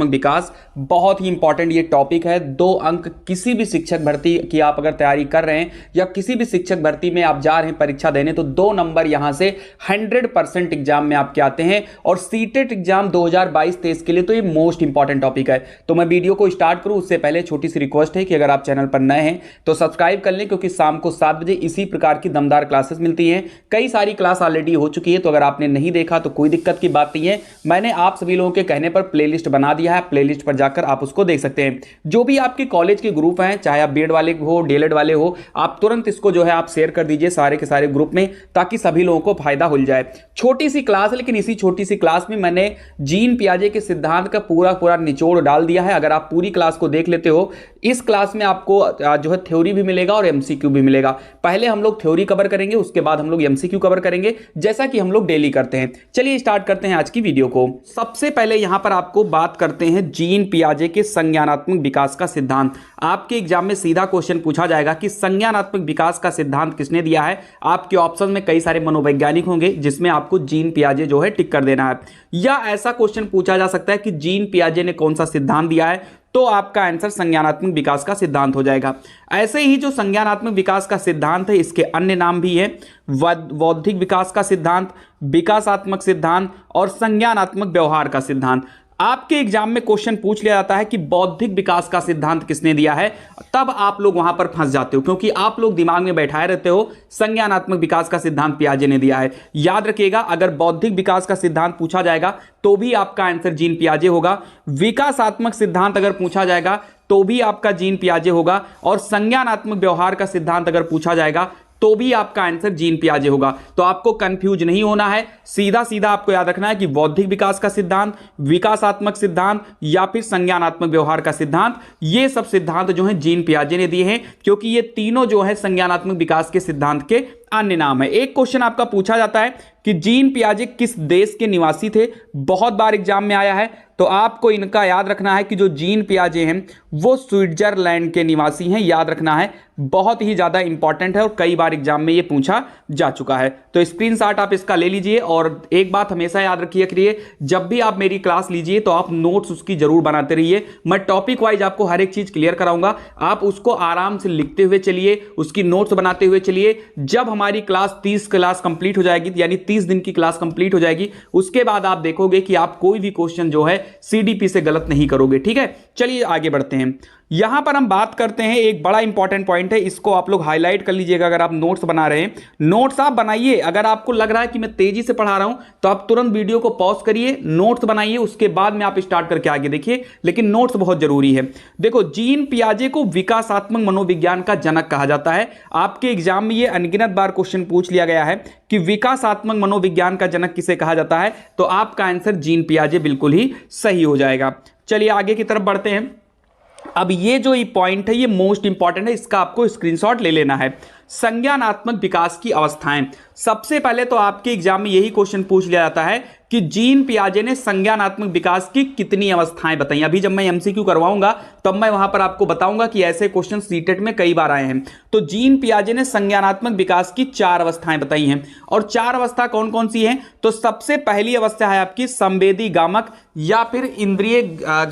विकास बहुत ही इंपॉर्टेंट ये टॉपिक है। 2 अंक किसी भी शिक्षक भर्ती की आप अगर तैयारी कर रहे हैं या किसी भी शिक्षक भर्ती में आप जा रहे हैं परीक्षा देने, तो 2 नंबर यहां से 100% एग्जाम में आपके आते हैं। और सीटेट एग्जाम 2022-23 के लिए तो ये मोस्ट इंपॉर्टेंट टॉपिक है। तो मैं वीडियो को स्टार्ट करूं उससे पहले छोटी सी रिक्वेस्ट है कि अगर आप चैनल पर नए हैं तो सब्सक्राइब कर लें, क्योंकि शाम को 7 बजे इसी प्रकार की दमदार क्लासेस मिलती हैं। कई सारी क्लास ऑलरेडी हो चुकी है, तो अगर आपने नहीं देखा तो कोई दिक्कत की बात नहीं है। मैंने आप सभी लोगों के कहने पर प्लेलिस्ट बना दिया है, प्लेलिस्ट पर जाकर आप उसको देख सकते हैं। जो भी आपके कॉलेज के ग्रुप हैं, चाहे आप बीएड वाले हो डीएलएड वाले हो, आप तुरंत इसको जो है आप शेयर कर दीजिए सारे के सारे ग्रुप में, ताकि सभी लोगों को फायदा हो जाए। छोटी सी क्लास है, लेकिन इसी छोटी सी क्लास में मैंने जीन पियाजे के सिद्धांत का पूरा निचोड़ डाल दिया है। अगर आप पूरी क्लास को देख लेते हो, इस क्लास में आपको जो है थ्योरी भी मिलेगा और एमसीक्यू भी मिलेगा। पहले हम लोग थ्योरी कवर करेंगे, उसके बाद हम लोग एमसीक्यू कवर करेंगे, जैसा कि हम लोग डेली करते हैं। चलिए स्टार्ट करते हैं आज की वीडियो को। सबसे पहले यहां पर आपको बात करते हैं जीन पियाजे के संज्ञानात्मक विकास का सिद्धांत। आपके एग्जाम में सीधा क्वेश्चन पूछा जाएगा कि संज्ञानात्मक विकास का सिद्धांत किसने दिया है। आपके ऑप्शन में कई सारे मनोवैज्ञानिक होंगे, जिसमें आपको जीन पियाजे जो है टिक कर देना है। या ऐसा क्वेश्चन पूछा जा सकता है कि जीन पियाजे ने कौन सा सिद्धांत दिया है, तो आपका आंसर संज्ञानात्मक विकास का सिद्धांत हो जाएगा। ऐसे ही जो संज्ञानात्मक विकास का सिद्धांत है, इसके अन्य नाम भी है बौद्धिक विकास का सिद्धांत, विकासात्मक सिद्धांत और संज्ञानात्मक व्यवहार का सिद्धांत। आपके एग्जाम में क्वेश्चन पूछ लिया जाता है कि बौद्धिक विकास का सिद्धांत किसने दिया है, तब आप लोग वहां पर फंस जाते हो, क्योंकि आप लोग दिमाग में बैठाए रहते हो संज्ञानात्मक विकास का सिद्धांत पियाजे ने दिया है। याद रखिएगा, अगर बौद्धिक विकास का सिद्धांत पूछा जाएगा तो भी आपका आंसर जीन पियाजे होगा, विकासात्मक सिद्धांत अगर पूछा जाएगा तो भी आपका जीन पियाजे होगा, और संज्ञानात्मक व्यवहार का सिद्धांत अगर पूछा जाएगा तो भी आपका आंसर जीन पियाजे होगा। तो आपको कंफ्यूज नहीं होना है, सीधा सीधा आपको याद रखना है कि बौद्धिक विकास का सिद्धांत, विकासात्मक सिद्धांत या फिर संज्ञानात्मक व्यवहार का सिद्धांत, ये सब सिद्धांत जो है जीन पियाजे ने दिए हैं, क्योंकि ये तीनों जो है संज्ञानात्मक विकास के सिद्धांत के अन्य नाम है। एक क्वेश्चन आपका पूछा जाता है कि जीन पियाजे किस देश के निवासी थे, बहुत बार एग्जाम में आया है, तो आपको इनका याद रखना है कि जो जीन पियाजे हैं वो स्विट्जरलैंड के निवासी हैं। याद रखना है, बहुत ही ज्यादा इंपॉर्टेंट है और कई बार एग्जाम में ये पूछा जा चुका है। तो स्क्रीनशॉट आप इसका ले लीजिए। और एक बात हमेशा याद रखिए कि जब भी आप मेरी क्लास लीजिए तो आप नोट्स उसकी जरूर बनाते रहिए। मैं टॉपिक वाइज आपको हर एक चीज क्लियर कराऊंगा, आप उसको आराम से लिखते हुए चलिए, उसकी नोट्स बनाते हुए चलिए। जब हमारी क्लास 30 क्लास कंप्लीट हो जाएगी, यानी 30 दिन की क्लास कंप्लीट हो जाएगी, उसके बाद आप देखोगे कि आप कोई भी क्वेश्चन जो है सीडीपी से गलत नहीं करोगे। ठीक है, चलिए आगे बढ़ते हैं। यहां पर हम बात करते हैं, एक बड़ा इंपॉर्टेंट पॉइंट है, इसको आप लोग हाईलाइट कर लीजिएगा। अगर आप नोट्स बना रहे हैं, नोट्स आप बनाइए। अगर आपको लग रहा है कि मैं तेजी से पढ़ा रहा हूं तो आप तुरंत वीडियो को पॉज करिए, नोट्स बनाइए, उसके बाद में आप स्टार्ट करके आगे देखिए, लेकिन नोट्स बहुत जरूरी है। देखो, जीन पियाजे को विकासात्मक मनोविज्ञान का जनक कहा जाता है। आपके एग्जाम में यह अनगिनत बार क्वेश्चन पूछ लिया गया है कि विकासात्मक मनोविज्ञान का जनक किसे कहा जाता है, तो आपका आंसर जीन पियाजे बिल्कुल ही सही हो जाएगा। चलिए आगे की तरफ बढ़ते हैं। अब ये जो पॉइंट है ये मोस्ट इंपॉर्टेंट है, इसका आपको स्क्रीनशॉट ले लेना है। संज्ञानात्मक विकास की अवस्थाएं, सबसे पहले तो आपके एग्जाम में यही क्वेश्चन पूछ लिया जाता है कि जीन पियाजे ने संज्ञानात्मक विकास की कितनी अवस्थाएं बताई। अभी जब मैं एमसीक्यू करवाऊंगा तब मैं वहां पर आपको बताऊंगा कि ऐसे क्वेश्चन सीटेट में कई बार आए हैं। तो जीन पियाजे ने संज्ञानात्मक विकास की 4 अवस्थाएं बताई हैं। और 4 अवस्था कौन कौन सी हैं, तो सबसे पहली अवस्था है आपकी संवेदी गामक या फिर इंद्रिय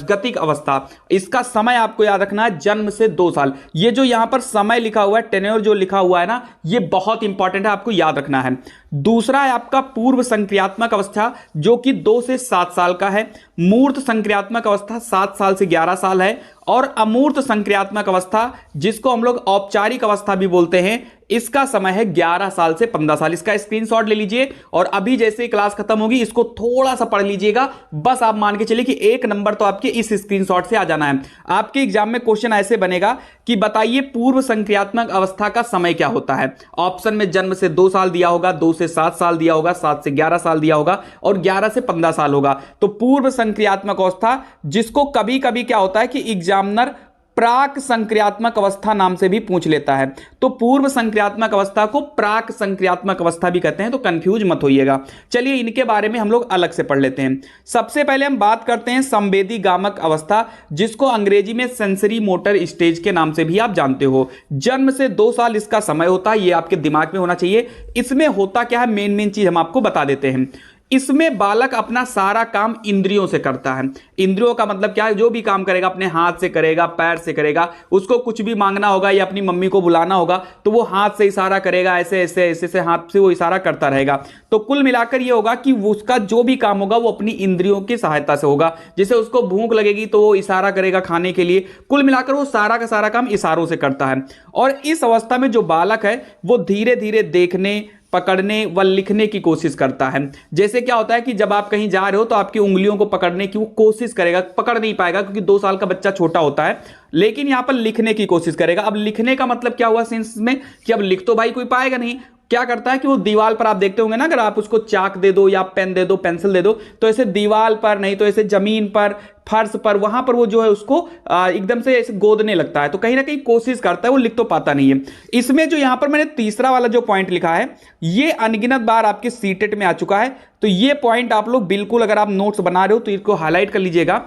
गतिक अवस्था। इसका समय आपको याद रखना है, जन्म से 2 साल। ये जो यहां पर समय लिखा हुआ है, टेन्योर जो लिखा हुआ है ना, ये बहुत इंपॉर्टेंट है, आपको याद रखना है। दूसरा है आपका पूर्व संक्रियात्मक अवस्था, जो कि 2 से 7 साल का है। मूर्त संक्रियात्मक अवस्था 7 साल से 11 साल है। और अमूर्त संक्रियात्मक अवस्था, जिसको हम लोग औपचारिक अवस्था भी बोलते हैं, इसका समय है 11 साल से 15 साल। इसका स्क्रीनशॉट ले लीजिए और अभी जैसे ही क्लास खत्म होगी इसको थोड़ा सा पढ़ लीजिएगा। बस आप मान के चलिए कि 1 नंबर तो आपके इस स्क्रीनशॉट से आ जाना है। आपके एग्जाम में क्वेश्चन ऐसे बनेगा कि बताइए पूर्व संक्रियात्मक अवस्था का समय क्या होता है। ऑप्शन में जन्म से 2 साल दिया होगा, 2 से 7 साल दिया होगा, 7 से 11 साल दिया होगा और 11 से 15 साल होगा। तो पूर्व संक्रियात्मक अवस्था, जिसको कभी कभी क्या होता है कि एग्जामिनर प्राक संक्रियात्मक अवस्था नाम से भी पूछ लेता है। तो पूर्व संक्रियात्मक अवस्था को प्राक संक्रियात्मक अवस्था भी कहते हैं, तो कंफ्यूज मत होइएगा। चलिए इनके बारे में हम लोग अलग से पढ़ लेते हैं। सबसे पहले हम बात करते हैं संवेदी गामक अवस्था, जिसको अंग्रेजी में सेंसरी मोटर स्टेज के नाम से भी आप जानते हो। जन्म से 2 साल इसका समय होता है, ये आपके दिमाग में होना चाहिए। इसमें होता क्या है, मेन चीज हम आपको बता देते हैं। इसमें बालक अपना सारा काम इंद्रियों से करता है। इंद्रियों का मतलब क्या है, जो भी काम करेगा अपने हाथ से करेगा, पैर से करेगा। उसको कुछ भी मांगना होगा या अपनी मम्मी को बुलाना होगा तो वो हाथ से इशारा करेगा, ऐसे ऐसे ऐसे से हाथ से वो इशारा करता रहेगा। तो कुल मिलाकर ये होगा कि उसका जो भी काम होगा वो अपनी इंद्रियों की सहायता से होगा। जैसे उसको भूख लगेगी तो वो इशारा करेगा खाने के लिए। कुल मिलाकर वो सारा का सारा काम इशारों से करता है। और इस अवस्था में जो बालक है वो धीरे धीरे देखने, पकड़ने व लिखने की कोशिश करता है। जैसे क्या होता है कि जब आप कहीं जा रहे हो तो आपकी उंगलियों को पकड़ने की वो कोशिश करेगा, पकड़ नहीं पाएगा क्योंकि 2 साल का बच्चा छोटा होता है, लेकिन यहां पर लिखने की कोशिश करेगा। अब लिखने का मतलब क्या हुआ सेंस में कि अब लिख तो भाई कोई पाएगा नहीं। क्या करता है कि वो दीवार पर, आप देखते होंगे ना, अगर आप उसको चाक दे दो या पेन दे दो, पेंसिल दे दो, तो ऐसे दीवार पर नहीं तो ऐसे जमीन पर, फर्श पर, वहां पर वो जो है उसको एकदम से ऐसे गोदने लगता है। तो कहीं ना कहीं कोशिश करता है, वो लिख तो पाता नहीं है। इसमें जो यहां पर मैंने तीसरा वाला जो पॉइंट लिखा है ये अनगिनत बार आपके सीटेट में आ चुका है। तो ये पॉइंट आप लोग बिल्कुल, अगर आप नोट्स बना रहे हो तो इसको हाईलाइट कर लीजिएगा।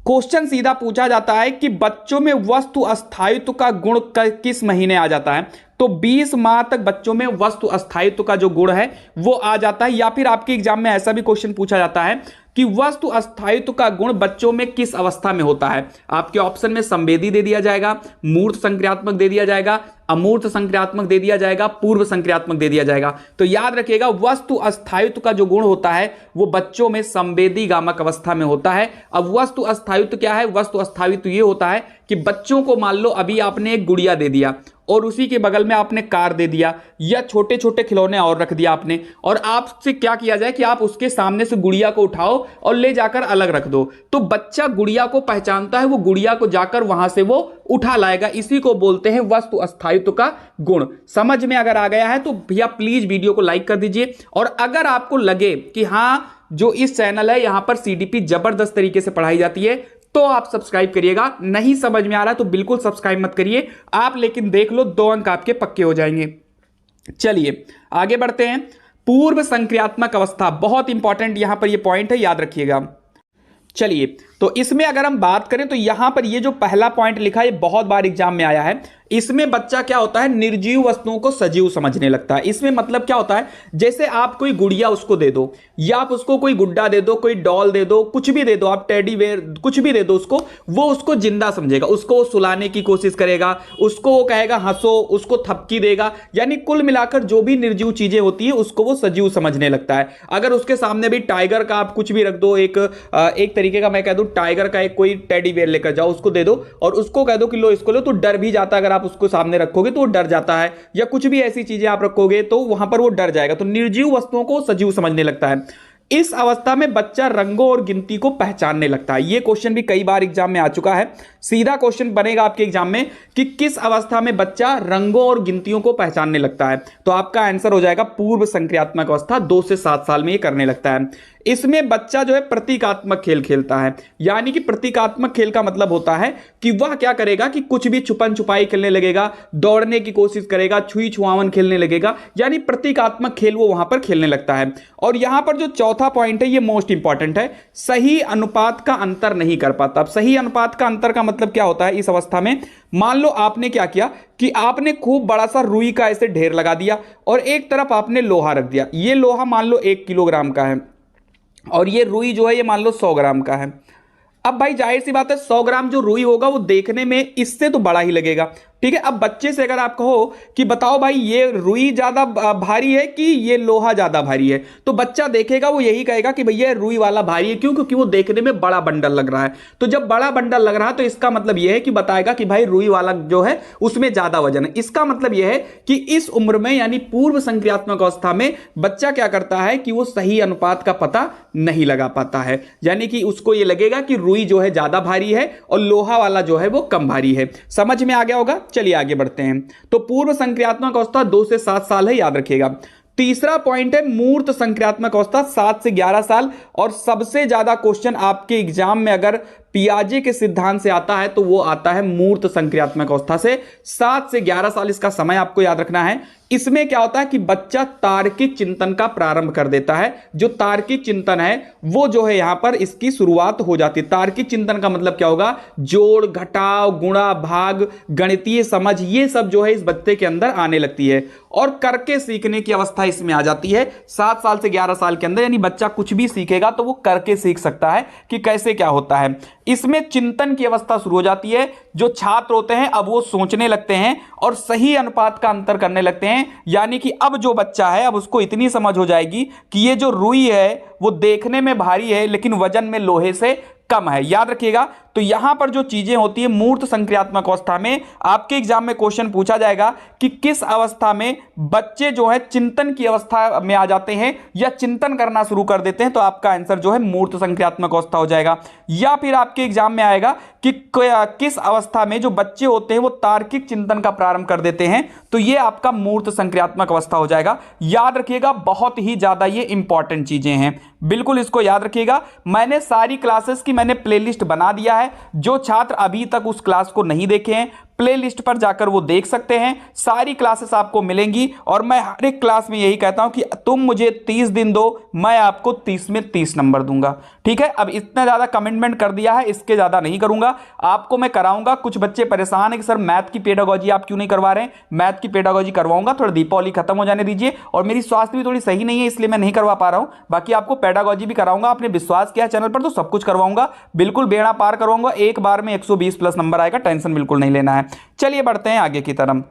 क्वेश्चन सीधा पूछा जाता है कि बच्चों में वस्तु अस्थायित्व का गुण किस महीने आ जाता है। तो 20 माह तक बच्चों में वस्तु अस्थायित्व का जो गुण है वो आ जाता है। या फिर आपके एग्जाम में ऐसा भी क्वेश्चन पूछा जाता है कि वस्तु अस्थायित्व का गुण बच्चों में किस अवस्था में होता है। आपके ऑप्शन में संवेदी दे दिया जाएगा, मूर्त संक्रियात्मक दे दिया जाएगा, अमूर्त संक्रियात्मक दे दिया जाएगा, पूर्व संक्रियात्मक दे दिया जाएगा। तो याद रखिएगा वस्तु अस्थायित्व का जो गुण होता है वो बच्चों में संवेदी गामक अवस्था में होता है। अब वस्तु अस्थायित्व क्या है? वस्तु अस्थायित्व ये होता है कि बच्चों को मान लो अभी आपने एक गुड़िया दे दिया और उसी के बगल में आपने कार दे दिया या छोटे छोटे खिलौने और रख दिया आपने, और आपसे क्या किया जाए कि आप उसके सामने से गुड़िया को उठाओ और ले जाकर अलग रख दो। तो बच्चा गुड़िया को पहचानता है, वो गुड़िया को जाकर वहां से वो उठा लाएगा। इसी को बोलते हैं वस्तु अस्थायित्व का गुण। समझ में अगर आ गया है तो भैया प्लीज वीडियो को लाइक कर दीजिए। और अगर आपको लगे कि हाँ जो इस चैनल है यहां पर सीडीपी जबरदस्त तरीके से पढ़ाई जाती है तो आप सब्सक्राइब करिएगा। नहीं समझ में आ रहा तो बिल्कुल सब्सक्राइब मत करिए आप, लेकिन देख लो 2 अंक आपके पक्के हो जाएंगे। चलिए आगे बढ़ते हैं। पूर्व संक्रियात्मक अवस्था बहुत इंपॉर्टेंट यहां पर ये पॉइंट है, याद रखिएगा। चलिए तो इसमें अगर हम बात करें तो यहां पर ये जो पहला पॉइंट लिखा है ये बहुत बार एग्जाम में आया है। इसमें बच्चा क्या होता है, निर्जीव वस्तुओं को सजीव समझने लगता है। इसमें मतलब क्या होता है, जैसे आप कोई गुड़िया उसको दे दो या आप उसको कोई गुड्डा दे दो, कोई डॉल दे दो, कुछ भी दे दो, आप टेडी बेयर कुछ भी दे दो उसको, वो उसको जिंदा समझेगा, उसको सुलाने की कोशिश करेगा, उसको वो कहेगा हंसो, उसको थपकी देगा। यानी कुल मिलाकर जो भी निर्जीव चीजें होती है उसको वो सजीव समझने लगता है। अगर उसके सामने भी टाइगर का आप कुछ भी रख दो, एक तरीके का मैं कह दूं टाइगर का एक कोई टेडी बेयर लेकर जाओ, उसको दे दो और उसको कह दो कि लो इसको लो, तो डर भी जाता है। अगर आप उसको सामने रखोगे तो वो डर जाता है, या कुछ भी ऐसी चीजें आप रखोगे तो वहां पर वो डर जाएगा। तो निर्जीव वस्तुओं को सजीव समझने लगता है। इस अवस्था में बच्चा रंगों और गिनती को पहचानने लगता है। यह क्वेश्चन भी कई बार एग्जाम में आ चुका है। सीधा क्वेश्चन बनेगा आपके एग्जाम में कि किस अवस्था में बच्चा रंगों और गिनतियों को पहचानने लगता है। तो आपका आंसर हो जाएगा पूर्व संक्रियात्मक अवस्था, 2 से 7 साल में यह करने लगता है। इसमें बच्चा जो है प्रतीकात्मक खेल खेलता है। यानी कि प्रतीकात्मक खेल का मतलब होता है कि वह क्या करेगा कि कुछ भी छुपन छुपाई खेलने लगेगा, दौड़ने की कोशिश करेगा, छुई छुआवन खेलने लगेगा। यानी प्रतीकात्मक खेल वो वहां पर खेलने लगता है। और यहां पर जो चौथा पॉइंट है ये मोस्ट इंपॉर्टेंट है, सही अनुपात का अंतर नहीं कर पाता। अब सही अनुपात का अंतर का मतलब क्या होता है इस अवस्था में, मान लो आपने क्या किया कि आपने खूब बड़ा सा रुई का ऐसे ढेर लगा दिया और एक तरफ आपने लोहा रख दिया। ये लोहा मान लो 1 किलोग्राम का है और ये रुई जो है ये मान लो 100 ग्राम का है। अब भाई जाहिर सी बात है 100 ग्राम जो रुई होगा वो देखने में इससे तो बड़ा ही लगेगा, ठीक है। अब बच्चे से अगर आप कहो कि बताओ भाई ये रुई ज्यादा भारी है कि ये लोहा ज्यादा भारी है, तो बच्चा देखेगा वो यही कहेगा कि भैया रुई वाला भारी है। क्यों? क्योंकि वो देखने में बड़ा बंडल लग रहा है। तो जब बड़ा बंडल लग रहा है तो इसका मतलब यह है कि बताएगा कि भाई रुई वाला जो है उसमें ज्यादा वजन है। इसका मतलब यह है कि इस उम्र में यानी पूर्व संक्रियात्मक अवस्था में बच्चा क्या करता है कि वो सही अनुपात का पता नहीं लगा पाता है। यानी कि उसको ये लगेगा कि रुई जो है ज्यादा भारी है और लोहा वाला जो है वो कम भारी है। समझ में आ गया होगा। चलिए आगे बढ़ते हैं। तो पूर्व संक्रियात्मक अवस्था 2 से 7 साल है, याद रखिएगा। तीसरा पॉइंट है मूर्त संक्रियात्मक अवस्था 7 से 11 साल। और सबसे ज्यादा क्वेश्चन आपके एग्जाम में अगर पियाजे के सिद्धांत से आता है तो वो आता है मूर्त संक्रियात्मक अवस्था से। 7 से 11 साल इसका समय आपको याद रखना है। इसमें क्या होता है कि बच्चा तार्किक चिंतन का प्रारंभ कर देता है। जो तार्किक चिंतन है वो जो है यहां पर इसकी शुरुआत हो जाती है। तार्किक चिंतन का मतलब क्या होगा, जोड़ घटाव गुणा भाग गणितीय समझ ये सब जो है इस बच्चे के अंदर आने लगती है और करके सीखने की अवस्था इसमें आ जाती है 7 साल से 11 साल के अंदर। यानी बच्चा कुछ भी सीखेगा तो वो करके सीख सकता है कि कैसे क्या होता है। इसमें चिंतन की अवस्था शुरू हो जाती है। जो छात्र होते हैं अब वो सोचने लगते हैं और सही अनुपात का अंतर करने लगते हैं। यानी कि अब जो बच्चा है अब उसको इतनी समझ हो जाएगी कि ये जो रुई है वो देखने में भारी है लेकिन वजन में लोहे से कम है। याद रखिएगा। तो यहां पर जो चीजें होती है मूर्त संक्रियात्मक अवस्था में, आपके एग्जाम में क्वेश्चन पूछा जाएगा कि किस अवस्था में बच्चे जो है चिंतन की अवस्था में आ जाते हैं या चिंतन करना शुरू कर देते हैं, तो आपका आंसर जो है मूर्त संक्रियात्मक अवस्था हो जाएगा। या फिर आपके एग्जाम में आएगा कि किस अवस्था में जो बच्चे होते हैं वो तार्किक चिंतन का प्रारंभ कर देते हैं, तो ये आपका मूर्त संक्रियात्मक अवस्था हो जाएगा। याद रखिएगा, बहुत ही ज्यादा ये इंपॉर्टेंट चीजें हैं, बिल्कुल इसको याद रखिएगा। मैंने सारी क्लासेस की मैंने प्लेलिस्ट बना दिया है। जो छात्र अभी तक उस क्लास को नहीं देखे हैं प्लेलिस्ट पर जाकर वो देख सकते हैं। सारी क्लासेस आपको मिलेंगी और मैं हर एक क्लास में यही कहता हूं कि तुम मुझे 30 दिन दो, मैं आपको 30 में 30 नंबर दूंगा। ठीक है, अब इतना ज्यादा कमिटमेंट कर दिया है, इसके ज्यादा नहीं करूंगा। आपको मैं कराऊंगा। कुछ बच्चे परेशान है कि सर मैथ की पेडागोजी आप क्यों नहीं करवा रहे हैं। मैथ की पेडागोजी करवाऊंगा, थोड़ा दीपावली खत्म हो जाने दीजिए, और मेरी स्वास्थ्य भी थोड़ी सही नहीं है इसलिए मैं नहीं करवा पा रहा हूं। बाकी आपको पेडागोजी भी कराऊंगा। आपने विश्वास किया चैनल पर तो सब कुछ करवाऊंगा, बिल्कुल बेड़ा पार करवाऊंगा। एक बार में 120 प्लस नंबर आएगा, टेंशन बिल्कुल नहीं लेना है। चलिए बढ़ते हैं आगे की तरफ।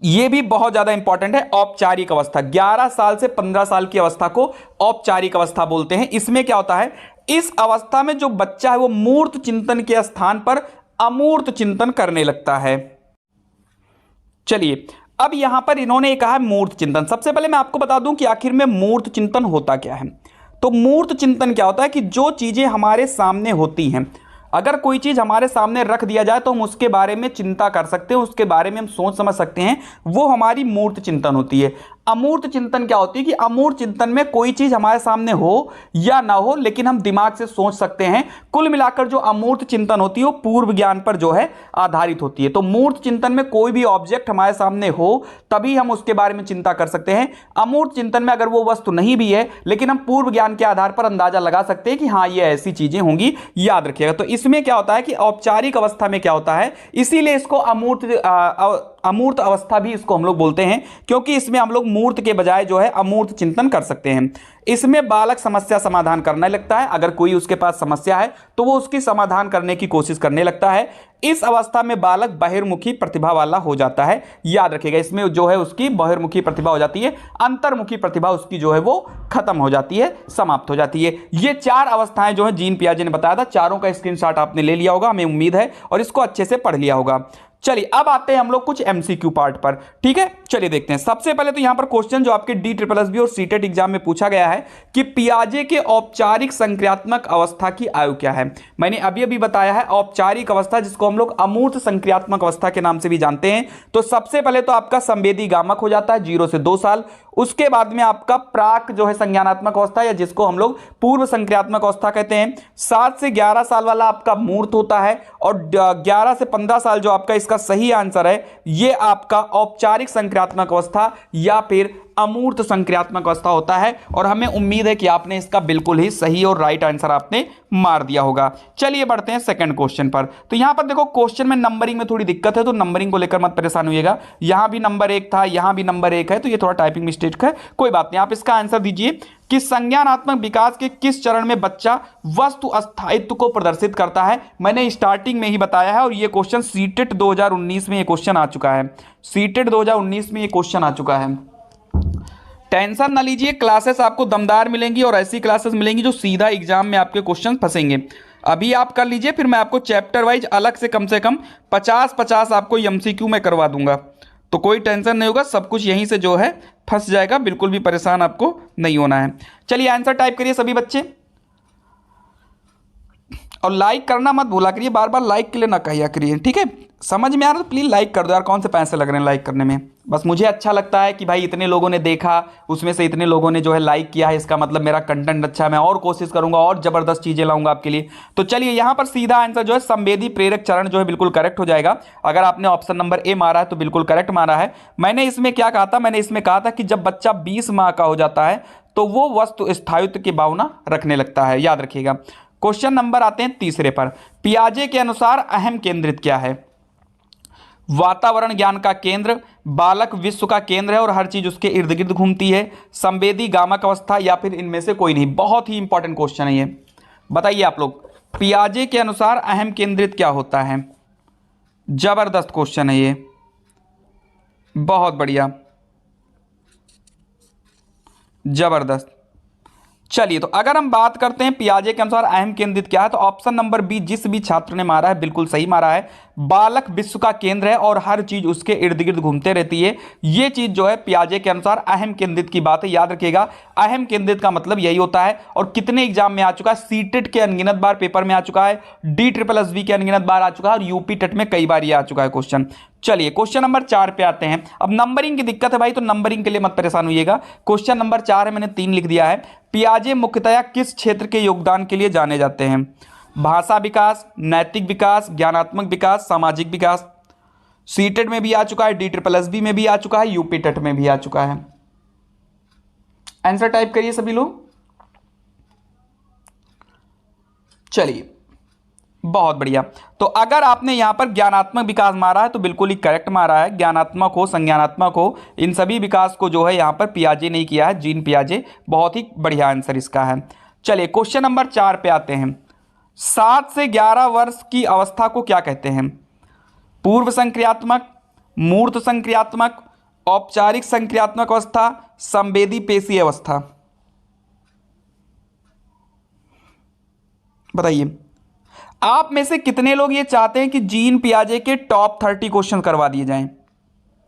यह भी बहुत ज्यादा इंपॉर्टेंट है, औपचारिक अवस्था। 11 साल से 15 साल की अवस्था को औपचारिक अवस्था बोलते हैं। इसमें क्या होता है, इस अवस्था में जो बच्चा है वो मूर्त चिंतन के स्थान पर अमूर्त चिंतन करने लगता है। चलिए अब यहां पर इन्होंने कहा है मूर्त चिंतन। सबसे पहले मैं आपको बता दूं कि आखिर में मूर्त चिंतन होता क्या है। तो मूर्त चिंतन क्या होता है कि जो चीजें हमारे सामने होती हैं, अगर कोई चीज हमारे सामने रख दिया जाए तो हम उसके बारे में चिंता कर सकते हैं, उसके बारे में हम सोच समझ सकते हैं, वो हमारी मूर्त चिंतन होती है। अमूर्त चिंतन क्या होती है कि अमूर्त चिंतन में कोई चीज हमारे सामने हो या ना हो लेकिन हम दिमाग से सोच सकते हैं। कुल मिलाकर जो अमूर्त चिंतन होती है वो पूर्व ज्ञान पर जो है आधारित होती है। तो मूर्त चिंतन में कोई भी ऑब्जेक्ट हमारे सामने हो तभी हम उसके बारे में चिंता कर सकते हैं। अमूर्त चिंतन में अगर वो वस्तु नहीं भी है लेकिन हम पूर्व ज्ञान के आधार पर अंदाजा लगा सकते हैं कि हाँ ये ऐसी चीजें होंगी। याद रखिएगा। तो इसमें क्या होता है कि औपचारिक अवस्था में क्या होता है, इसीलिए इसको अमूर्त अवस्था भी इसको हम लोग बोलते हैं, क्योंकि इसमें हम लोग मूर्त के बजाय जो है अमूर्त चिंतन कर सकते हैं। इसमें बालक समस्या समाधान करने लगता है। अगर कोई उसके पास समस्या है तो वो उसकी समाधान करने की कोशिश करने लगता है। इस अवस्था में बालक बहिर्मुखी प्रतिभा वाला हो जाता है। याद रखिएगा, इसमें जो है उसकी बहिर्मुखी प्रतिभा हो जाती है, अंतर्मुखी प्रतिभा उसकी जो है वो खत्म हो जाती है, समाप्त हो जाती है। ये 4 अवस्थाएं जो है जीन पियाजे ने बताया था, चारों का स्क्रीनशॉट आपने ले लिया होगा, हमें उम्मीद है, और इसको अच्छे से पढ़ लिया होगा। चलिए अब आते हैं हम लोग कुछ एमसीक्यू पार्ट पर। ठीक है, चलिए देखते हैं। सबसे पहले तो यहां पर क्वेश्चन जो आपके DSSB और सीटेट एग्जाम में पूछा गया है कि पियाजे के औपचारिक संक्रियात्मक अवस्था की आयु क्या है। मैंने अभी अभी बताया है औपचारिक अवस्था, जिसको हम लोग अमूर्त संक्रियात्मक अवस्था के नाम से भी जानते हैं। तो सबसे पहले तो आपका संवेदी गामक हो जाता है 0 से 2 साल। उसके बाद में आपका प्राक जो है संज्ञानात्मक अवस्था, या जिसको हम लोग पूर्व संक्रियात्मक अवस्था कहते हैं, 7 से 11 साल वाला आपका मूर्त होता है, और 11 से 15 साल जो आपका इसका सही आंसर है ये आपका औपचारिक संक्रियात्मक अवस्था या फिर अमूर्त संक्रियात्मक अवस्था होता है। और हमें उम्मीद है कि आपने इसका बिल्कुल ही सही और राइट आंसर आपने मार दिया होगा। चलिए बढ़ते हैं सेकंड क्वेश्चन पर। तो यहां पर देखो क्वेश्चन में नंबरिंग में थोड़ी दिक्कत है, तो नंबरिंग को लेकर मत परेशान होइएगा। यहां भी नंबर 1 था, यहां भी नंबर 1 है, तो ये थोड़ा टाइपिंग मिस्टेक है, कोई बात नहीं। आप इसका आंसर दीजिए कि संज्ञानात्मक विकास के किस चरण में बच्चा वस्तु स्थायित्व को प्रदर्शित करता है। मैंने स्टार्टिंग में ही बताया है, और ये क्वेश्चन सीटेट 2019 में ये क्वेश्चन आ चुका है। सीटेट 2019 में ये क्वेश्चन आ चुका है। टेंशन ना लीजिए, क्लासेस आपको दमदार मिलेंगी और ऐसी क्लासेस मिलेंगी जो सीधा एग्जाम में आपके क्वेश्चन फंसेंगे। अभी आप कर लीजिए, फिर मैं आपको चैप्टर वाइज अलग से कम 50-50 आपको एमसीक्यू में करवा दूंगा, तो कोई टेंशन नहीं होगा, सब कुछ यहीं से जो है फंस जाएगा, बिल्कुल भी परेशान आपको नहीं होना है। चलिए आंसर टाइप करिए सभी बच्चे। और लाइक करना मत भूला करिए, बार बार लाइक के लिए ना कहिया करिए, ठीक है। समझ में आ रहा है तो प्लीज़ लाइक कर दो यार, कौन से पैसे लग रहे हैं लाइक करने में। बस मुझे अच्छा लगता है कि भाई इतने लोगों ने देखा, उसमें से इतने लोगों ने जो है लाइक किया है, इसका मतलब मेरा कंटेंट अच्छा है। मैं और कोशिश करूंगा और ज़बरदस्त चीज़ें लाऊंगा आपके लिए। तो चलिए यहाँ पर सीधा आंसर जो है संवेदी प्रेरक चरण जो है बिल्कुल करेक्ट हो जाएगा। अगर आपने ऑप्शन नंबर ए मारा है तो बिल्कुल करेक्ट मारा है। मैंने इसमें क्या कहा था, मैंने इसमें कहा था कि जब बच्चा 20 माह का हो जाता है तो वो वस्तु स्थायित्व की भावना रखने लगता है, याद रखिएगा। क्वेश्चन नंबर आते हैं तीसरे पर। पियाजे के अनुसार अहम केंद्रित क्या है? वातावरण ज्ञान का केंद्र, बालक विश्व का केंद्र है और हर चीज उसके इर्द गिर्द घूमती है, संवेदी गामक अवस्था, या फिर इनमें से कोई नहीं। बहुत ही इंपॉर्टेंट क्वेश्चन है ये, बताइए आप लोग, पियाजे के अनुसार अहम केंद्रित क्या होता है? जबरदस्त क्वेश्चन है ये, बहुत बढ़िया, जबरदस्त। चलिए तो अगर हम बात करते हैं पियाजे के अनुसार अहम केंद्रित क्या है, तो ऑप्शन नंबर बी जिस भी छात्र ने मारा है बिल्कुल सही मारा है। बालक विश्व का केंद्र है और हर चीज उसके इर्द गिर्द घूमते रहती है, ये चीज जो है पियाजे के अनुसार अहम केंद्रित की बात है, याद रखिएगा। अहम केंद्रित का मतलब यही होता है। और कितने एग्जाम में आ चुका है, सीटेट के अनगिनत बार पेपर में आ चुका है, DSSB के अनगिनत बार आ चुका है, और यूपी टेट में कई बार ये आ चुका है क्वेश्चन। चलिए क्वेश्चन नंबर 4 पे आते हैं। अब नंबरिंग की दिक्कत है भाई, तो नंबरिंग के लिए मत परेशान होइएगा। क्वेश्चन नंबर 4 है, मैंने 3 लिख दिया है। पियाजे मुख्यतया किस क्षेत्र के योगदान के लिए जाने जाते हैं? भाषा विकास, नैतिक विकास, ज्ञानात्मक विकास, सामाजिक विकास। सीटेट में भी आ चुका है, DSSB में भी आ चुका है, यूपी टेट में भी आ चुका है। आंसर टाइप करिए सभी लोग। चलिए बहुत बढ़िया। तो अगर आपने यहां पर ज्ञानात्मक विकास मारा है तो बिल्कुल ही करेक्ट मारा है। ज्ञानात्मक हो, संज्ञानात्मक हो, इन सभी विकास को जो है यहां पर पियाजे ने किया है, जीन पियाजे। बहुत ही बढ़िया आंसर इसका है। चलिए क्वेश्चन नंबर 4 पे आते हैं। 7 से 11 वर्ष की अवस्था को क्या कहते हैं? पूर्व संक्रियात्मक, मूर्त संक्रियात्मक, औपचारिक संक्रियात्मक अवस्था, संवेदी पेशी अवस्था। बताइए आप में से कितने लोग ये चाहते हैं कि जीन पियाजे के टॉप 30 क्वेश्चन करवा दिए जाएं?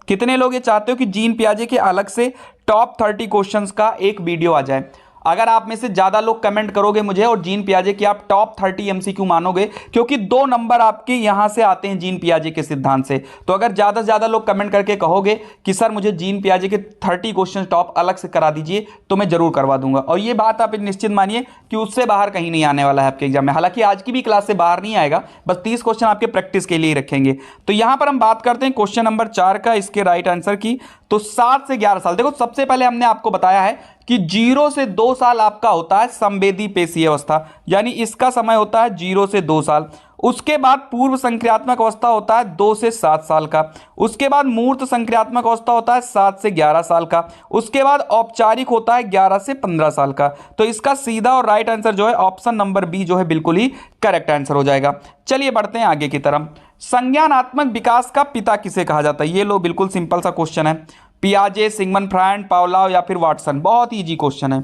कितने लोग ये चाहते हो कि जीन पियाजे के अलग से टॉप 30 क्वेश्चंस का एक वीडियो आ जाए? अगर आप में से ज्यादा लोग कमेंट करोगे मुझे और जीन पियाजे की आप टॉप 30 MCQ मानोगे, क्योंकि 2 नंबर आपके यहां से आते हैं जीन पियाजे के सिद्धांत से। तो अगर ज्यादा से ज्यादा लोग कमेंट करके कहोगे कि सर मुझे जीन पियाजे के 30 क्वेश्चन टॉप अलग से करा दीजिए, तो मैं जरूर करवा दूंगा। और ये बात आप निश्चित मानिए कि उससे बाहर कहीं नहीं आने वाला है आपके एग्जाम में। हालांकि आज की भी क्लास से बाहर नहीं आएगा, बस 30 क्वेश्चन आपके प्रैक्टिस के लिए रखेंगे। तो यहां पर हम बात करते हैं क्वेश्चन नंबर 4 का, इसके राइट आंसर की। तो 7 से 11 साल, देखो सबसे पहले हमने आपको बताया है कि 0 से 2 साल आपका होता है संवेदी पेशी अवस्था, यानी इसका समय होता है 0 से 2 साल। उसके बाद पूर्व संक्रियात्मक अवस्था होता है 2 से 7 साल का। उसके बाद मूर्त संक्रियात्मक अवस्था होता है 7 से 11 साल का। उसके बाद औपचारिक होता है 11 से 15 साल का। तो इसका सीधा और राइट आंसर जो है ऑप्शन नंबर बी जो है बिल्कुल ही करेक्ट आंसर हो जाएगा। चलिए बढ़ते हैं आगे की तरफ। संज्ञानात्मक विकास का पिता किसे कहा जाता है? ये लो बिल्कुल सिंपल सा क्वेश्चन है। पियाजे, सिगमंड फ्रायड, पावलोव या फिर वाटसन। बहुत ही इजी क्वेश्चन है,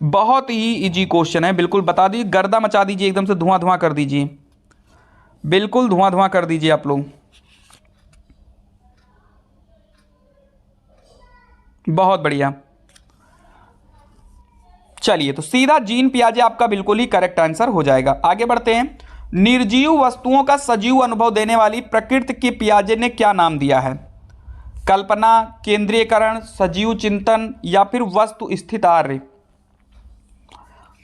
बहुत ही इजी क्वेश्चन है। बिल्कुल बता दीजिए, गर्दा मचा दीजिए, एकदम से धुआं धुआं कर दीजिए, बिल्कुल धुआं धुआं कर दीजिए आप लोग। बहुत बढ़िया। चलिए तो सीधा जीन पियाजे आपका बिल्कुल ही करेक्ट आंसर हो जाएगा। आगे बढ़ते हैं। निर्जीव वस्तुओं का सजीव अनुभव देने वाली प्रकृति के पियाजे ने क्या नाम दिया है? कल्पना, केंद्रीयकरण, सजीव चिंतन या फिर वस्तु स्थितार्य।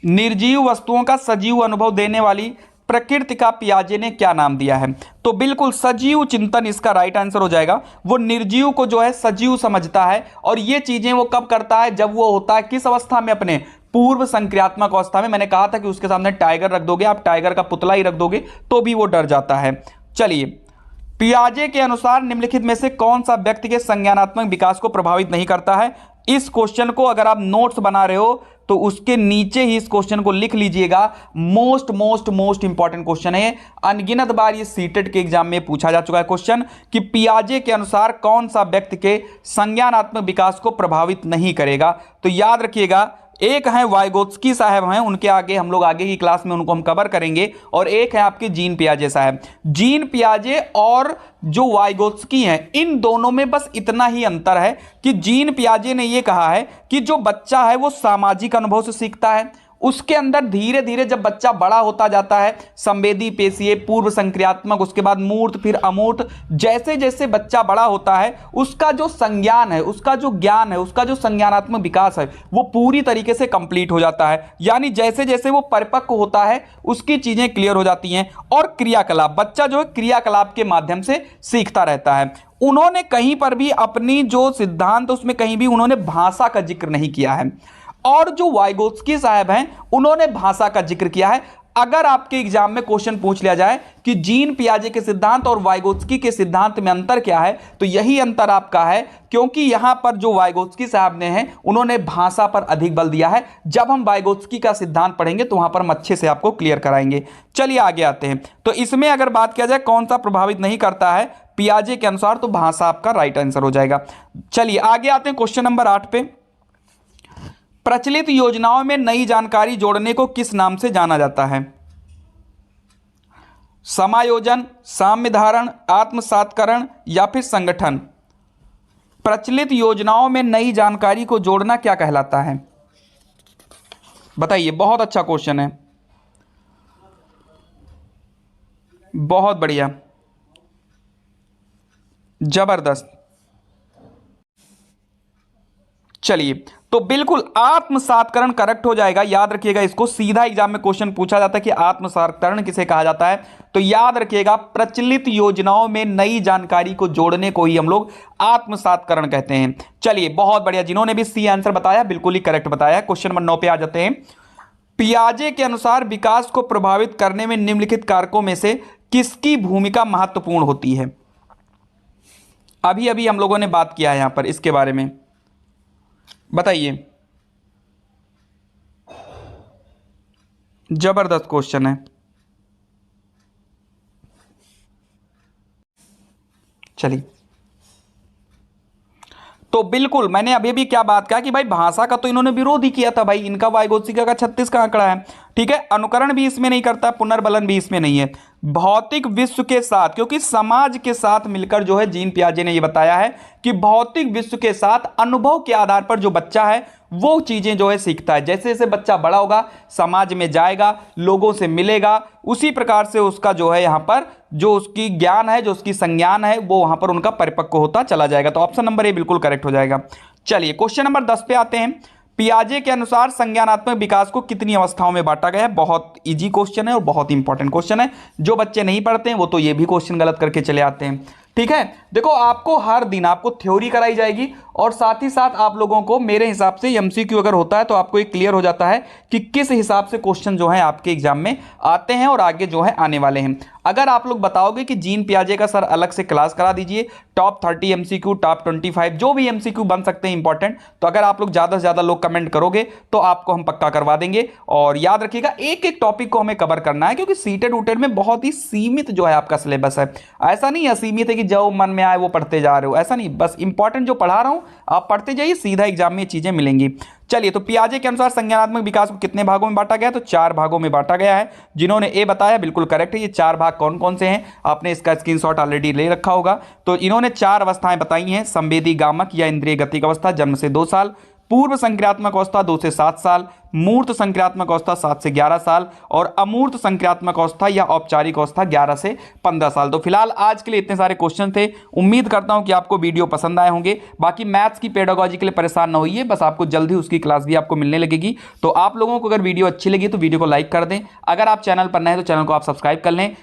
निर्जीव वस्तुओं का सजीव अनुभव देने वाली प्रकृति का पियाजे ने क्या नाम दिया है? तो बिल्कुल सजीव चिंतन इसका राइट आंसर हो जाएगा। वो निर्जीव को जो है सजीव समझता है, और ये चीजें वो कब करता है? जब वो होता है किस अवस्था में? अपने पूर्व संक्रियात्मक अवस्था में। मैंने कहा था कि उसके सामने टाइगर रख दोगे, आप टाइगर का पुतला ही रख दोगे तो भी वो डर जाता है। चलिए, पियाजे के अनुसार निम्नलिखित में से कौन सा व्यक्ति के संज्ञानात्मक विकास को प्रभावित नहीं करता है? इस क्वेश्चन को अगर आप नोट्स बना रहे हो तो उसके नीचे ही इस क्वेश्चन को लिख लीजिएगा। Most most most important question है। अनगिनत बार ये सीटेट के एग्जाम में पूछा जा चुका है क्वेश्चन कि पियाजे के अनुसार कौन सा व्यक्ति के संज्ञानात्मक विकास को प्रभावित नहीं करेगा। तो याद रखिएगा, एक है वाइगोत्स्की साहब हैं, उनके आगे हम लोग आगे की क्लास में उनको हम कवर करेंगे, और एक है आपके जीन पियाजे साहब। जीन पियाजे और जो वाइगोत्स्की हैं, इन दोनों में बस इतना ही अंतर है कि जीन पियाजे ने यह कहा है कि जो बच्चा है वो सामाजिक अनुभव से सीखता है, उसके अंदर धीरे धीरे जब बच्चा बड़ा होता जाता है, संवेदी पेशीय, पूर्व संक्रियात्मक, उसके बाद मूर्त, फिर अमूर्त, जैसे जैसे बच्चा बड़ा होता है उसका जो संज्ञान है, उसका जो ज्ञान है, उसका जो संज्ञानात्मक विकास है वो पूरी तरीके से कंप्लीट हो जाता है। यानी जैसे जैसे वो परिपक्व होता है उसकी चीजें क्लियर हो जाती हैं। और क्रियाकलाप, बच्चा जो है क्रियाकलाप के माध्यम से सीखता रहता है। उन्होंने कहीं पर भी अपनी जो सिद्धांत उसमें कहीं भी उन्होंने भाषा का जिक्र नहीं किया है। और जो वाइगोत्स्की साहब हैं उन्होंने भाषा का जिक्र किया है। अगर आपके एग्जाम में क्वेश्चन पूछ लिया जाए कि जीन पियाजे के सिद्धांत और वाइगोत्स्की के सिद्धांत में अंतर क्या है, तो यही अंतर आपका है, क्योंकि यहां पर जो वाइगोत्स्की साहब ने हैं उन्होंने भाषा पर अधिक बल दिया है। जब हम वाइगोत्स्की का सिद्धांत पढ़ेंगे तो वहां पर हम अच्छे से आपको क्लियर कराएंगे। चलिए आगे आते हैं। तो इसमें अगर बात किया जाए कौन सा प्रभावित नहीं करता है पियाजे के अनुसार, तो भाषा आपका राइट आंसर हो जाएगा। चलिए आगे आते हैं क्वेश्चन नंबर 8 पे। प्रचलित योजनाओं में नई जानकारी जोड़ने को किस नाम से जाना जाता है? समायोजन, साम्य धारण, आत्मसात्करण या फिर संगठन? प्रचलित योजनाओं में नई जानकारी को जोड़ना क्या कहलाता है? बताइए, बहुत अच्छा क्वेश्चन है, बहुत बढ़िया, जबरदस्त। चलिए, तो बिल्कुल आत्मसात्करण करेक्ट हो जाएगा। याद रखिएगा इसको, सीधा एग्जाम में क्वेश्चन पूछा जाता है कि आत्मसात्करण किसे कहा जाता है, तो याद रखिएगा प्रचलित योजनाओं में नई जानकारी को जोड़ने को ही हम लोग आत्मसात्करण कहते हैं। चलिए बहुत बढ़िया, जिन्होंने भी सी आंसर बताया बिल्कुल ही करेक्ट बताया। क्वेश्चन नंबर 9 पे आ जाते हैं। पियाजे के अनुसार विकास को प्रभावित करने में निम्नलिखित कारकों में से किसकी भूमिका महत्वपूर्ण होती है? अभी अभी हम लोगों ने बात किया है यहां पर इसके बारे में, बताइए। जबरदस्त क्वेश्चन है। चलिए, तो बिल्कुल मैंने अभी भी क्या बात कहा कि भाई भाषा का तो इन्होंने विरोध ही किया था भाई, इनका वाइगोत्स्की का 36 का आंकड़ा है, ठीक है। अनुकरण भी इसमें नहीं करता, पुनर्बलन भी इसमें नहीं है। भौतिक विश्व के साथ, क्योंकि समाज के साथ मिलकर जो है जीन पियाजे ने यह बताया है कि भौतिक विश्व के साथ अनुभव के आधार पर जो बच्चा है वो चीजें जो है सीखता है। जैसे जैसे बच्चा बड़ा होगा, समाज में जाएगा, लोगों से मिलेगा, उसी प्रकार से उसका जो है यहाँ पर जो उसकी ज्ञान है, जो उसकी संज्ञान है, वो वहां पर उनका परिपक्व होता चला जाएगा। तो ऑप्शन नंबर ए बिल्कुल करेक्ट हो जाएगा। चलिए क्वेश्चन नंबर 10 पे आते हैं। पियाजे के अनुसार संज्ञानात्मक विकास को कितनी अवस्थाओं में बांटा गया है? बहुत इजी क्वेश्चन है और बहुत इंपॉर्टेंट क्वेश्चन है। जो बच्चे नहीं पढ़ते हैं वो तो ये भी क्वेश्चन गलत करके चले आते हैं, ठीक है। देखो, आपको हर दिन आपको थ्योरी कराई जाएगी और साथ ही साथ आप लोगों को मेरे हिसाब से एमसीक्यू अगर होता है तो आपको एक क्लियर हो जाता है कि किस हिसाब से क्वेश्चन जो है आपके एग्जाम में आते हैं और आगे जो है आने वाले हैं। अगर आप लोग बताओगे कि जीन पियाजे का सर अलग से क्लास करा दीजिए, टॉप 30 एमसीक्यू, टॉप 25 जो भी एमसीक्यू बन सकते हैं इंपॉर्टेंट, तो अगर आप लोग ज्यादा से ज्यादा लोग कमेंट करोगे तो आपको हम पक्का करवा देंगे। और याद रखिएगा एक एक टॉपिक को हमें कवर करना है, क्योंकि सीटेड उटेड में बहुत ही सीमित जो है आपका सिलेबस है। ऐसा नहीं असीमित है कि जो मन में आए वो पढ़ते जा रहे हो, ऐसा नहीं, बस इंपॉर्टेंट जो पढ़ा रहा हूं आप पढ़ते जाइए, सीधा एग्जाम में चीजें मिलेंगी। चलिए, तो पियाजे के अनुसार संज्ञानात्मक विकास को कितने भागों में बांटा गया? तो 4 भागों में बांटा गया है। जिन्होंने ए बताया बिल्कुल करेक्ट है। ये 4 भाग कौन कौन से हैं आपने इसका स्क्रीनशॉट ऑलरेडी ले रखा होगा। तो इन्होंने 4 अवस्थाएं बताई हैं। संवेदी गामक या इंद्रिय गतिक अवस्था जन्म से 2 साल, पूर्व संक्रियात्मक अवस्था 2 से 7 साल, मूर्त संक्रियात्मक अवस्था 7 से 11 साल और अमूर्त संक्रियात्मक अवस्था या औपचारिक अवस्था 11 से 15 साल। तो फिलहाल आज के लिए इतने सारे क्वेश्चन थे। उम्मीद करता हूं कि आपको वीडियो पसंद आए होंगे। बाकी मैथ्स की पेडागोजी के लिए परेशान ना होइए, बस आपको जल्दी उसकी क्लास भी आपको मिलने लगेगी। तो आप लोगों को अगर वीडियो अच्छी लगी तो वीडियो को लाइक कर दें। अगर आप चैनल पर नए हैं तो चैनल को आप सब्सक्राइब कर लें।